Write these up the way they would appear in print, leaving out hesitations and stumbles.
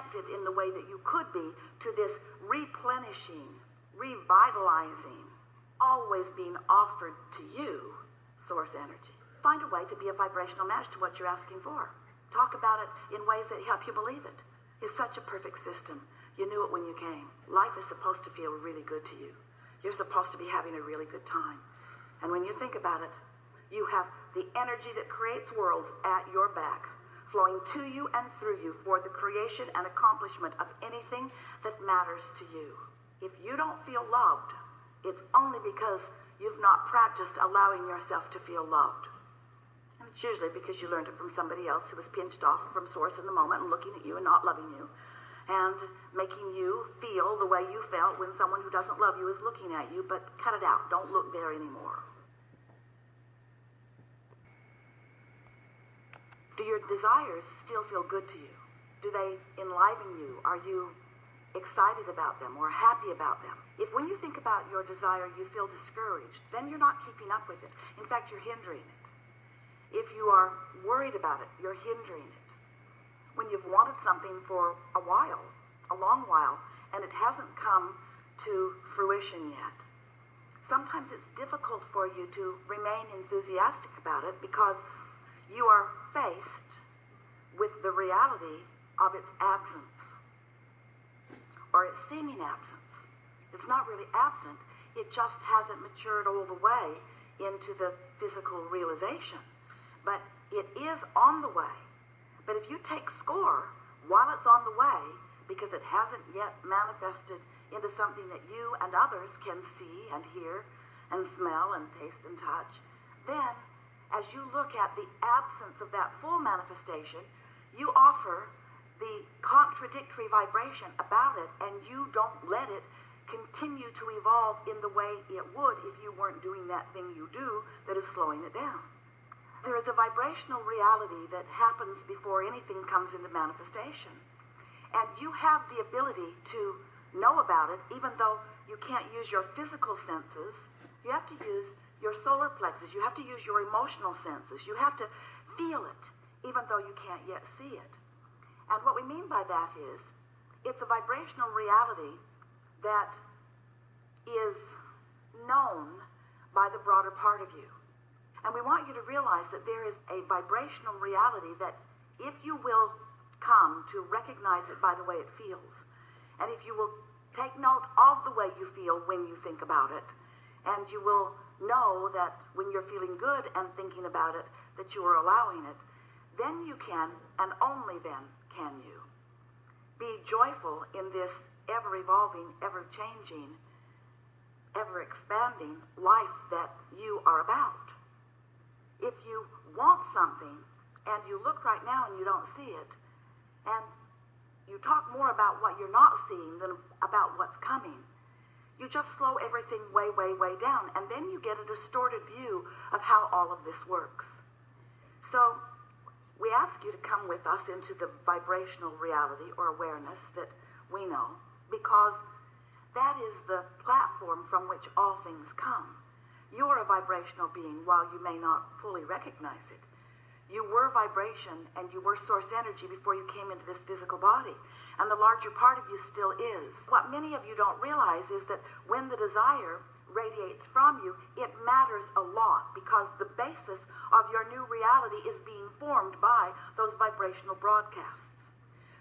connected in the way that you could be to this replenishing, revitalizing, always being offered to you source energy. Find a way to be a vibrational match to what you're asking for. Talk about it in ways that help you believe it. It's such a perfect system. You knew it when you came. Life is supposed to feel really good to you. You're supposed to be having a really good time. And when you think about it, you have the energy that creates worlds at your back, flowing to you and through you for the creation and accomplishment of anything that matters to you. If you don't feel loved, it's only because you've not practiced allowing yourself to feel loved. And it's usually because you learned it from somebody else who was pinched off from source in the moment and looking at you and not loving you and making you feel the way you felt when someone who doesn't love you is looking at you. But cut it out. Don't look there anymore. Do your desires still feel good to you? Do they enliven you? Are you excited about them or happy about them? If when you think about your desire you feel discouraged, then you're not keeping up with it. In fact, you're hindering it. If you are worried about it, you're hindering it. When you've wanted something for a while, a long while, and it hasn't come to fruition yet, sometimes it's difficult for you to remain enthusiastic about it because you are faced with the reality of its absence, or its seeming absence. It's not really absent, it just hasn't matured all the way into the physical realization. But it is on the way. But if you take score while it's on the way, because it hasn't yet manifested into something that you and others can see and hear and smell and taste and touch, then as you look at the absence of that full manifestation, you offer the contradictory vibration about it, and you don't let it continue to evolve in the way it would if you weren't doing that thing you do that is slowing it down. There is a vibrational reality that happens before anything comes into manifestation. And you have the ability to know about it, even though you can't use your physical senses. You have to use your solar plexus. You have to use your emotional senses. You have to feel it, even though you can't yet see it. And what we mean by that is, it's a vibrational reality that is known by the broader part of you. And we want you to realize that there is a vibrational reality that if you will come to recognize it by the way it feels, and if you will take note of the way you feel when you think about it, and you will know that when you're feeling good and thinking about it, that you are allowing it, then you can, and only then can you, be joyful in this ever-evolving, ever-changing, ever-expanding life that you are about. If you want something and you look right now and you don't see it, and you talk more about what you're not seeing than about what's coming, you just slow everything way, way, way down, and then you get a distorted view of how all of this works. So we ask you to come with us into the vibrational reality or awareness that we know, because that is the platform from which all things come. You're a vibrational being while you may not fully recognize it. You were vibration and you were source energy before you came into this physical body. And the larger part of you still is. What many of you don't realize is that when the desire radiates from you, it matters a lot because the basis of your new reality is being formed by those vibrational broadcasts.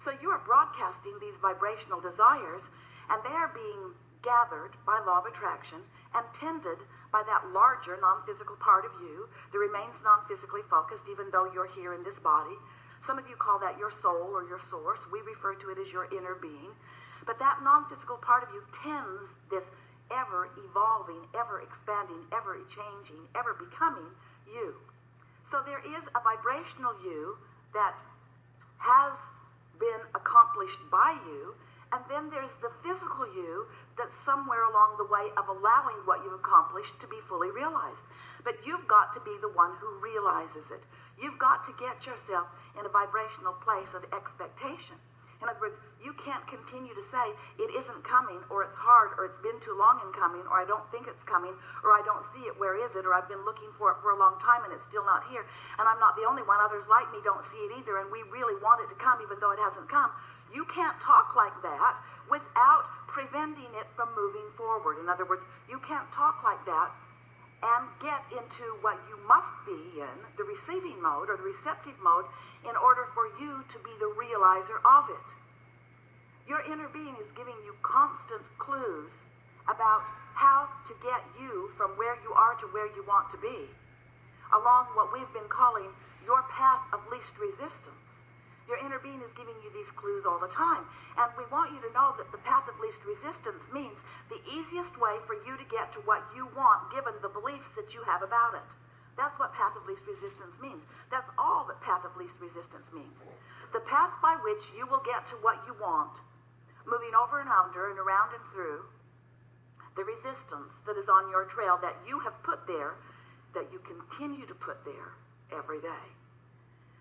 So you are broadcasting these vibrational desires, and they are being gathered by law of attraction and tended by that larger non-physical part of you that remains non-physically focused even though you're here in this body. Some of you call that your soul or your source. We refer to it as your inner being. But that non-physical part of you tends this ever-evolving, ever-expanding, ever-changing, ever-becoming you. So there is a vibrational you that has been accomplished by you, and then there's the physical you that's somewhere along the way of allowing what you've accomplished to be fully realized. But you've got to be the one who realizes it. You've got to get yourself in a vibrational place of expectation. In other words, you can't continue to say, it isn't coming, or it's hard, or it's been too long in coming, or I don't think it's coming, or I don't see it, where is it, or I've been looking for it for a long time and it's still not here, and I'm not the only one, others like me don't see it either, and we really want it to come even though it hasn't come. You can't talk like that without preventing it from moving forward. In other words, you can't talk like that and get into what you must be in, the receiving mode or the receptive mode, in order for you to be the realizer of it. Your inner being is giving you constant clues about how to get you from where you are to where you want to be, along what we've been calling your path of least resistance. Your inner being is giving you these clues all the time. And we want you to know that the path of least resistance means the easiest way for you to get to what you want, given the beliefs that you have about it. That's what path of least resistance means. That's all that path of least resistance means. The path by which you will get to what you want, moving over and under and around and through the resistance that is on your trail that you have put there, that you continue to put there every day.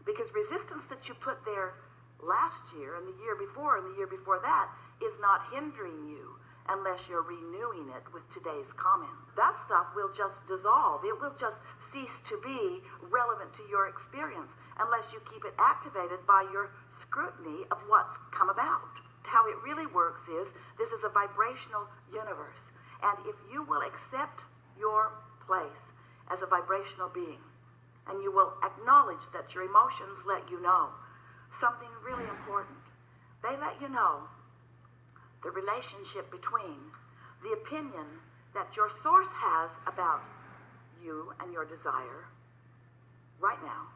Because resistance that you put there last year and the year before and the year before that is not hindering you unless you're renewing it with today's comment. That stuff will just dissolve. It will just cease to be relevant to your experience unless you keep it activated by your scrutiny of what's come about. How it really works is, this is a vibrational universe. And if you will accept your place as a vibrational being, and you will acknowledge that your emotions let you know something really important. They let you know the relationship between the opinion that your source has about you and your desire right now,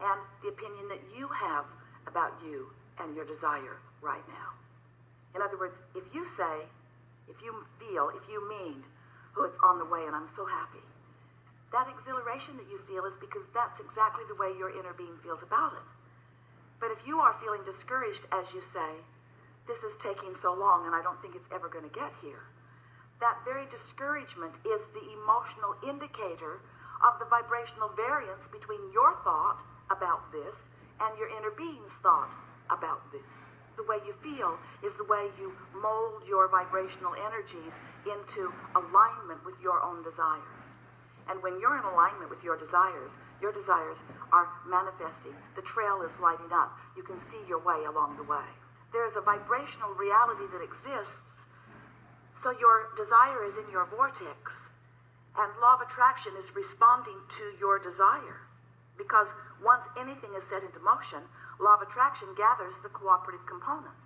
and the opinion that you have about you and your desire right now. In other words, if you say, if you feel, if you mean, oh, it's on the way and I'm so happy, that exhilaration that you feel is because that's exactly the way your inner being feels about it. But if you are feeling discouraged, as you say, this is taking so long and I don't think it's ever going to get here, that very discouragement is the emotional indicator of the vibrational variance between your thought about this and your inner being's thought about this. The way you feel is the way you mold your vibrational energies into alignment with your own desires. And when you're in alignment with your desires are manifesting. The trail is lighting up. You can see your way along the way. There is a vibrational reality that exists. So your desire is in your vortex. And law of attraction is responding to your desire. Because once anything is set into motion, law of attraction gathers the cooperative components.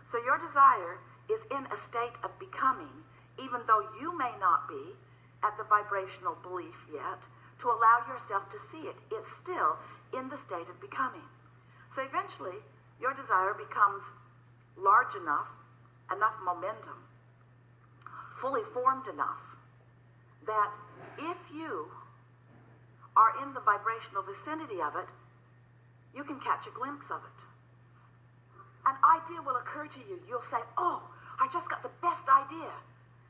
So your desire is in a state of becoming, even though you may not be at the vibrational belief yet, to allow yourself to see it. It's still in the state of becoming. So eventually, your desire becomes large enough, enough momentum, fully formed enough, that if you are in the vibrational vicinity of it, you can catch a glimpse of it. An idea will occur to you. You'll say, oh, I just got the best idea.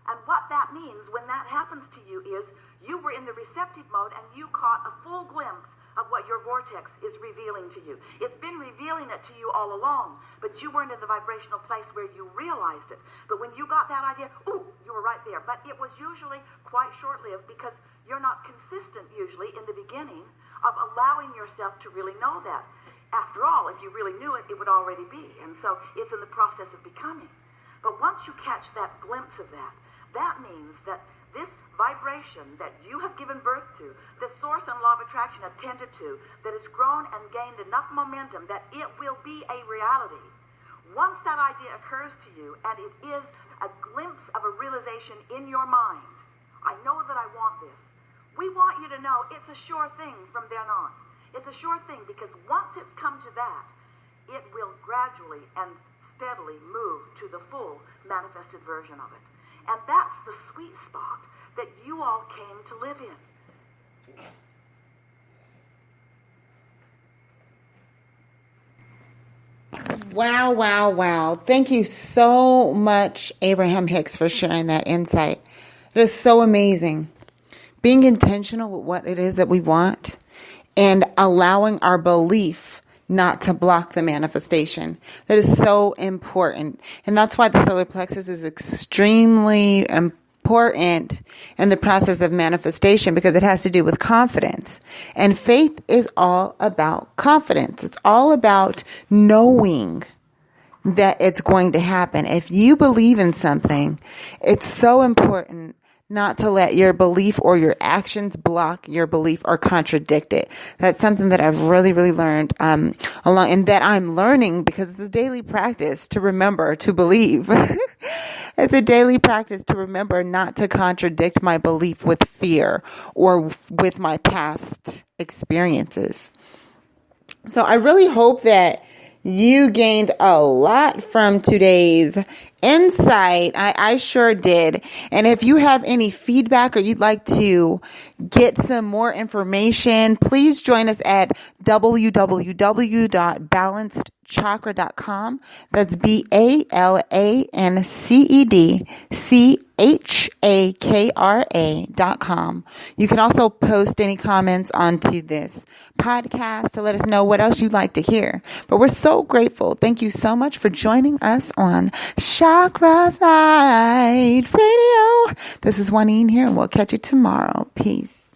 And what that means when that happens to you is you were in the receptive mode and you caught a full glimpse of what your vortex is revealing to you. It's been revealing it to you all along, but you weren't in the vibrational place where you realized it. But when you got that idea, ooh, you were right there. But it was usually quite short-lived because you're not consistent usually in the beginning of allowing yourself to really know that. After all, if you really knew it, it would already be. And so it's in the process of becoming. But once you catch that glimpse of that, that means that this vibration that you have given birth to, the source and law of attraction have tended to, that has grown and gained enough momentum that it will be a reality. Once that idea occurs to you, and it is a glimpse of a realization in your mind, I know that I want this. We want you to know it's a sure thing from then on. It's a sure thing because once it's come to that, it will gradually and steadily move to the full manifested version of it. And that's the sweet spot that you all came to live in. Wow, wow, wow. Thank you so much, Abraham Hicks, for sharing that insight. It is so amazing. Being intentional with what it is that we want and allowing our belief not to block the manifestation. That is so important. And that's why the solar plexus is extremely important in the process of manifestation, because it has to do with confidence. And faith is all about confidence. It's all about knowing that it's going to happen. If you believe in something, it's so important not to let your belief or your actions block your belief or contradict it. That's something that I've really, really learned and that I'm learning because it's a daily practice to remember to believe. It's a daily practice to remember not to contradict my belief with fear or with my past experiences. So I really hope that you gained a lot from today's insight. I sure did. And if you have any feedback or you'd like to get some more information, please join us at www.balancedchakra.com. That's BALANCEDCHAKRA.com. You can also post any comments onto this podcast to let us know what else you'd like to hear. But we're so grateful. Thank you so much for joining us on Chakra Light Radio. This is Juanine here, and we'll catch you tomorrow. Peace.